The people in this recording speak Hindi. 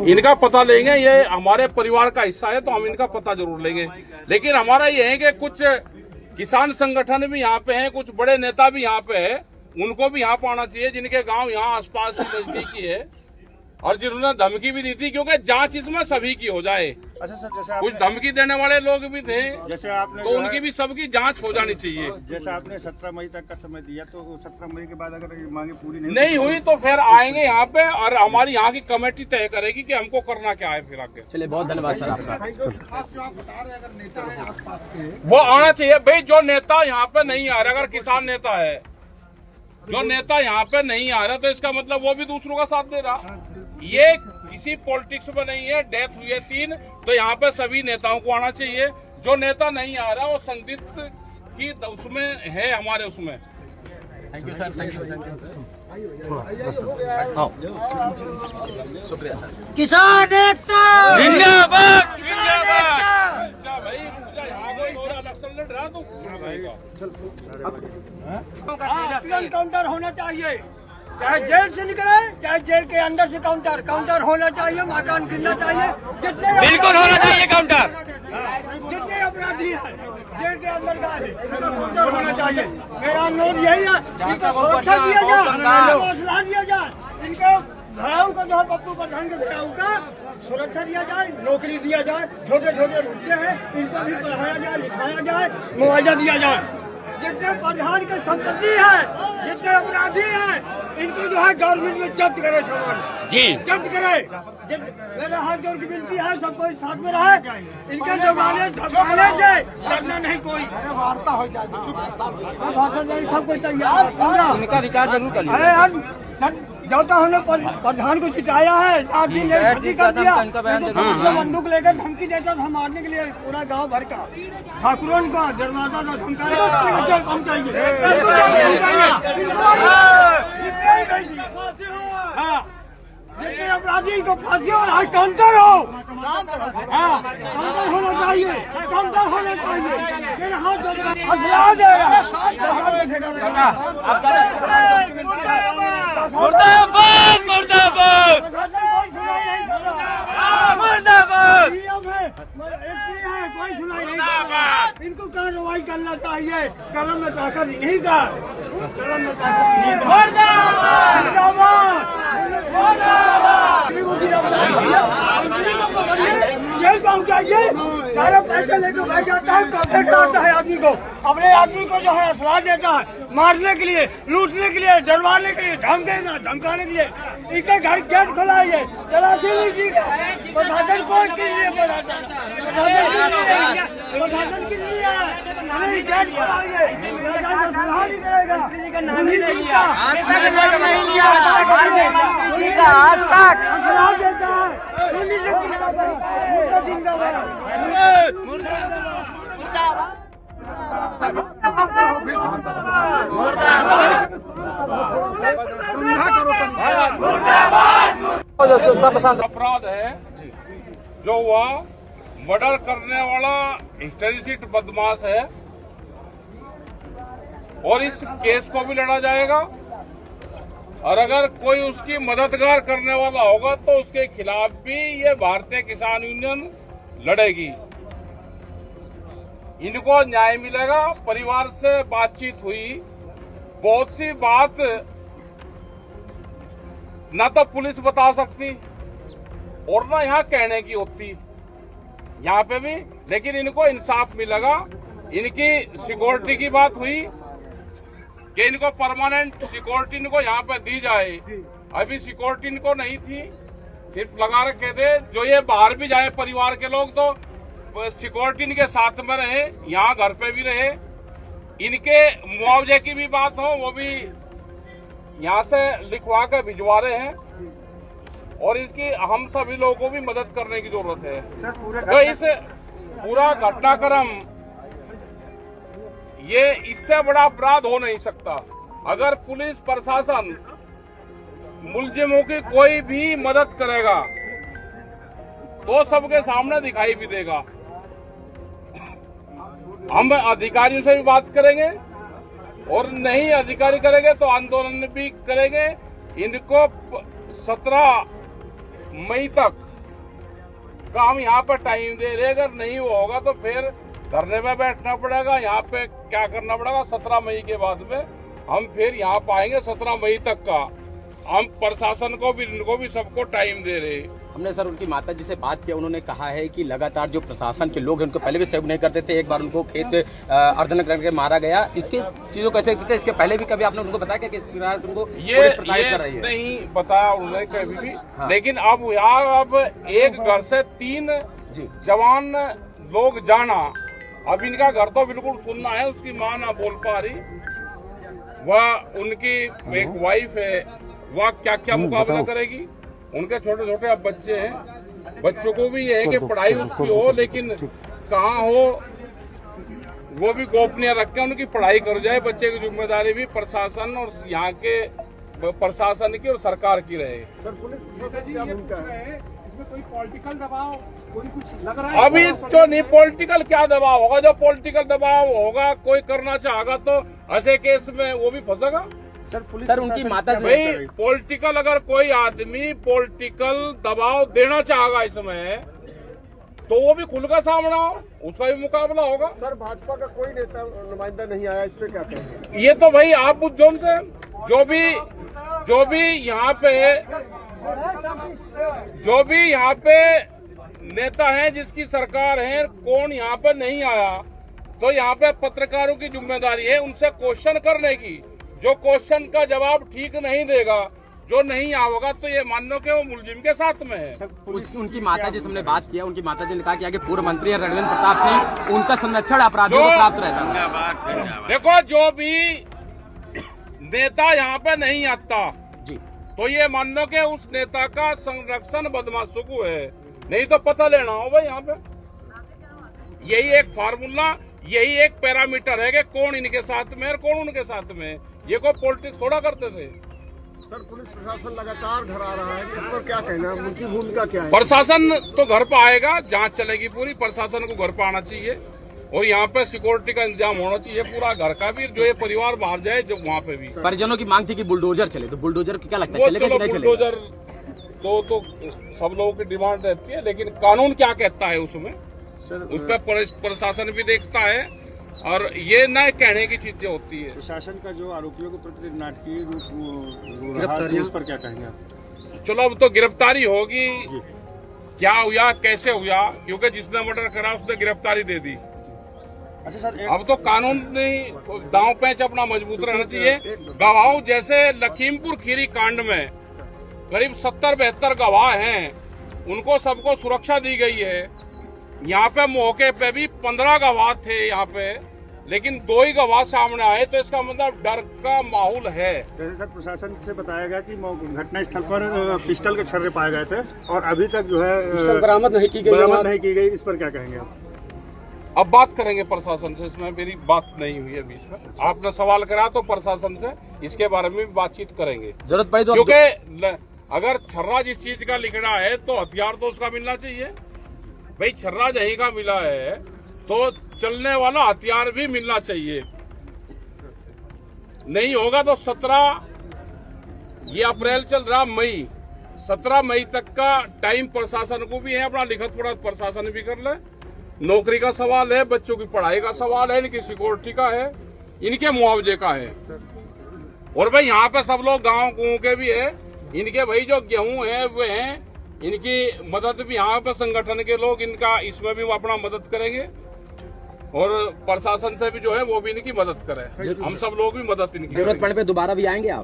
इनका पता लेंगे, ये हमारे परिवार का हिस्सा है तो हम इनका पता जरूर लेंगे। लेकिन हमारा ये है कि कुछ किसान संगठन भी यहाँ पे हैं, कुछ बड़े नेता भी यहाँ पे है, उनको भी यहाँ पे आना चाहिए, जिनके गांव यहाँ आसपास नजदीकी है और जिन्होंने धमकी भी दी थी, क्योंकि जांच इसमें सभी की हो जाए। अच्छा सर, जैसे कुछ धमकी देने वाले लोग भी थे, जैसे आपने तो उनकी भी सबकी जांच हो जानी चाहिए। जैसे आपने 17 मई तक का समय दिया, तो 17 मई के बाद अगर ये मांगे पूरी नहीं हुई तो फिर आएंगे यहाँ पे और हमारी यहाँ की कमेटी तय करेगी कि हमको करना क्या है फिर आके। चलिए, बहुत धन्यवाद सर आपका। वो आना चाहिए भाई, जो नेता यहाँ पे नहीं आ रहा, अगर किसान नेता है, जो नेता यहाँ पे नहीं आ रहा, तो इसका मतलब वो भी दूसरों का साथ दे रहा। ये किसी पॉलिटिक्स में नहीं है। डेथ हुई है 3, तो यहाँ पे सभी नेताओं को आना चाहिए। जो नेता नहीं आ रहा वो संदिग्ध की उसमें है, हमारे उसमें। Thank you sir, thank you. शुक्रिया सर। किसान एकता जिंदाबाद, भाई यहाँ कोई और इलेक्शन लड़ रहा तू काउंटर होना चाहिए, चाहे जेल से निकले चाहे जेल के अंदर से काउंटर होना चाहिए, मकान गिरना चाहिए, जितने बिल्कुल होना चाहिए काउंटर। जितने अपराधी हैं जेल के अंदर का है, काउंटर होना चाहिए। मेरा अनुरोध यही है, इनको सुरक्षा दिया जाए, हौसला दिया जाए, इनको घराओं का जो है पप्पू प्रधान के घराओं का सुरक्षा दिया जाए, नौकरी दिया जाए। छोटे छोटे बच्चे हैं, इनको भी पढ़ाया जाए, लिखाया जाए, मुआवजा दिया जाए। जितने प्रधान की संपत्ति है, जितने अपराधी हैं, इनको जो है गवर्नमेंट में जब्त करे, सामान जी जब्त करे। मेरा हाथ जोड़ की विनती है, सबको साथ में रहे, इनके जमाने धमकाने से डरना नहीं कोई। वार्ता हो जाए, सबको तैयार, इनका रिकॉर्ड जरूर कर लीजिए। अरे जब तक हमने प्रधान को जिताया है, आदमी ने भर्ती कर दिया, तो बंदूक लेकर धमकी देता था मारने के लिए पूरा गांव भर का, ठाकुरों का दरवाजा था धमकाया पहुंचाइए। जितने अपराधी को फांसी हो, आज काउंटर हो, काउंटर होना चाहिए, काउंटर होना चाहिए। मेरे हाथ असला दे रहा मुर्दाबाद, मुर्दाबाद, मुर्दाबाद। कोई सुनाई नहीं, इनको कार्रवाई करना चाहिए। कलम में ताकत नहीं का, कलम में ताकत नहीं जेल पहुंचाइए, सारा पैसे लेकर बैठ जाता है, कब्जे काटता है आदमी को, अपने आदमी को जो है असला देता है, मारने के लिए, लूटने के लिए, डरवाने के लिए, धमकाने के लिए। इनके घर गेट खुलाइए, तलाशी लीजिए, प्रशासन कौन के लिए, प्रशासन के लिए हमें गेट खुलाइए, सलाह नहीं करेगा, आज तक सलाह देता है, अपराध है जो वह मर्डर करने वाला हिस्टेरिसिट बदमाश है, और इस केस को भी लड़ा जाएगा। और अगर कोई उसकी मददगार करने वाला होगा तो उसके खिलाफ भी ये भारतीय किसान यूनियन लड़ेगी। इनको न्याय मिलेगा। परिवार से बातचीत हुई, बहुत सी बात न तो पुलिस बता सकती और न यहाँ कहने की होती, यहाँ पे भी, लेकिन इनको इंसाफ मिलेगा। इनकी सिक्योरिटी की बात हुई कि इनको परमानेंट सिक्योरिटी इनको यहाँ पे दी जाए। अभी सिक्योरिटी इनको नहीं थी, सिर्फ लगा रखे थे। जो ये बाहर भी जाए परिवार के लोग तो सिक्योरिटी इनके साथ में रहे, यहाँ घर पे भी रहे। इनके मुआवजे की भी बात हो, वो भी यहाँ से लिखवा कर भिजवा रहे हैं, और इसकी हम सभी लोगों को भी मदद करने की जरूरत है। तो इस पूरा घटनाक्रम ये इससे बड़ा अपराध हो नहीं सकता। अगर पुलिस प्रशासन मुलजिमों की कोई भी मदद करेगा तो सबके सामने दिखाई भी देगा। हम अधिकारियों से भी बात करेंगे, और नहीं अधिकारी करेंगे तो आंदोलन भी करेंगे। इनको 17 मई तक का हम यहाँ पर टाइम दे रहे, अगर नहीं वो होगा तो फिर धरने में बैठना पड़ेगा। यहाँ पे क्या करना पड़ेगा, 17 मई के बाद में हम फिर यहाँ पाएंगे। 17 मई तक का हम प्रशासन को भी, इनको भी, सबको टाइम दे रहे। हमने सर उनकी माता जी से बात किया, उन्होंने कहा है कि लगातार जो प्रशासन के लोग हैं उनको पहले भी सहयोग नहीं करते थे। एक बार उनको खेत अर्धन करके मारा गया। इसके चीजों कैसे करते थे, इसके पहले भी कभी आपने उनको बताया कि इस प्रकार उनको ये कर रही है? नहीं बताया उन्होंने कभी भी। हाँ। लेकिन अब यार अब एक घर से 3 जवान लोग जाना, अब इनका घर तो बिल्कुल सुनना है। उसकी माँ ना बोल पा रही, वह उनकी एक वाइफ है, वह क्या क्या मुकाबला करेगी। उनके छोटे छोटे अब बच्चे हैं, बच्चों को भी ये है कि पढ़ाई उसकी हो, लेकिन कहाँ हो वो भी गोपनीय रख के उनकी पढ़ाई कर जाए। बच्चे की जिम्मेदारी भी प्रशासन और यहाँ के प्रशासन की और सरकार की रहे। सर पुलिस प्रशासन की क्या भूमिका है इसमें? कोई पॉलिटिकल दबाव, कोई कुछ लग रहा है? अभी तो नहीं, पॉलिटिकल क्या दबाव होगा? जो पॉलिटिकल दबाव होगा, कोई करना चाहेगा तो ऐसे केस में वो भी फंसेगा। सर उनकी माता से भाई पॉलिटिकल, अगर कोई आदमी पॉलिटिकल दबाव देना चाहेगा इसमें, तो वो भी खुल का सामना हो, उसका भी मुकाबला होगा। सर भाजपा का कोई नेता नुमाइंदा नहीं आया, इस पे क्या कहेंगे? ये तो भाई आप बुझो से, जो भी यहाँ पे नेता है, जिसकी सरकार है, कौन यहाँ पे नहीं आया, तो यहाँ पे पत्रकारों की जिम्मेदारी है उनसे क्वेश्चन करने की। जो क्वेश्चन का जवाब ठीक नहीं देगा, जो नहीं आओगा, तो ये मान लो कि वो मुलजिम के साथ में है। उनकी माता जी से हमने बात किया, उनकी माता जी ने कहा कि आगे पूर्व मंत्री है रणवीर प्रताप सिंह, उनका संरक्षण अपराधियों को प्राप्त रहता है। देखो, जो भी नेता यहाँ पे नहीं आता जी, तो ये मान लो कि उस नेता का संरक्षण बदमाशों को है, नहीं तो पता लेना हो भाई। यहाँ पे यही एक फार्मूला, यही एक पैरामीटर है कि कौन इनके साथ में और कौन उनके साथ में। ये कोई पॉलिटिक्स थोड़ा करते थे। सर पुलिस प्रशासन लगातार घर आ रहा है, इस पर क्या कहना है, उनकी भूमिका क्या है? प्रशासन तो घर पर आएगा, जांच चलेगी पूरी। प्रशासन को घर पर आना चाहिए और यहाँ पे सिक्योरिटी का इंतजाम होना चाहिए पूरा, घर का भी। जो ये परिवार बाहर जाए, जो वहाँ पे भी परिजनों की मांग थी कि बुलडोजर चले, तो बुलडोजर क्या लगता है, वो चलेगा कि नहीं चलेगा? बुलडोजर तो सब लोगों की डिमांड रहती है, लेकिन कानून क्या कहता है उसमें, उस पर प्रशासन भी देखता है। और ये न कहने की चीजें होती है। प्रशासन का जो आरोपियों के प्रति नाटकीय रूप रहा है, उस पर क्या कहेंगे आप? चलो अब तो गिरफ्तारी होगी, क्या हुआ कैसे हुआ, क्योंकि जिसने मर्डर करा उसने गिरफ्तारी दे दी। अच्छा सर, अब तो कानून ने दांव पैंच अपना मजबूत रहना चाहिए। गवाहों जैसे लखीमपुर खीरी कांड में करीब 70-72 गवाह हैं, उनको सबको सुरक्षा दी गई है। यहाँ पे मौके पे भी 15 गवाह थे यहाँ पे, लेकिन 2 ही गवाह सामने आए, तो इसका मतलब डर का माहौल है। जैसे सर प्रशासन से बताया गया कि घटना स्थल पर पिस्टल के छर्रे पाए गए थे और अभी तक जो है बरामद नहीं की गई, इस पर क्या कहेंगे आप? अब बात करेंगे प्रशासन से, इसमें मेरी बात नहीं हुई है बीच में। आपने सवाल करा तो प्रशासन से इसके बारे में भी बातचीत करेंगे, जरूरत पड़ी तो। क्योंकि अगर छर्रा जिस चीज का लिखना है तो हथियार तो उसका मिलना चाहिए भाई। छर्रा जहीं का मिला है तो चलने वाला हथियार भी मिलना चाहिए। नहीं होगा तो 17 ये अप्रैल चल रहा, मई, 17 मई तक का टाइम प्रशासन को भी है, अपना लिखत पढ़त प्रशासन भी कर ले। नौकरी का सवाल है, बच्चों की पढ़ाई का सवाल है, इनकी सिक्योरिटी का है, इनके मुआवजे का है। और भाई यहाँ पे सब लोग गाँव के भी है, इनके भाई जो गेहूं है वे हैं, इनकी मदद भी यहाँ पे संगठन के लोग इनका इसमें भी वो अपना मदद करेंगे और प्रशासन से भी जो है वो भी इनकी मदद करे। हम सब लोग भी मदद इनकी जरूरत पड़ने पे दोबारा भी आएंगे आप?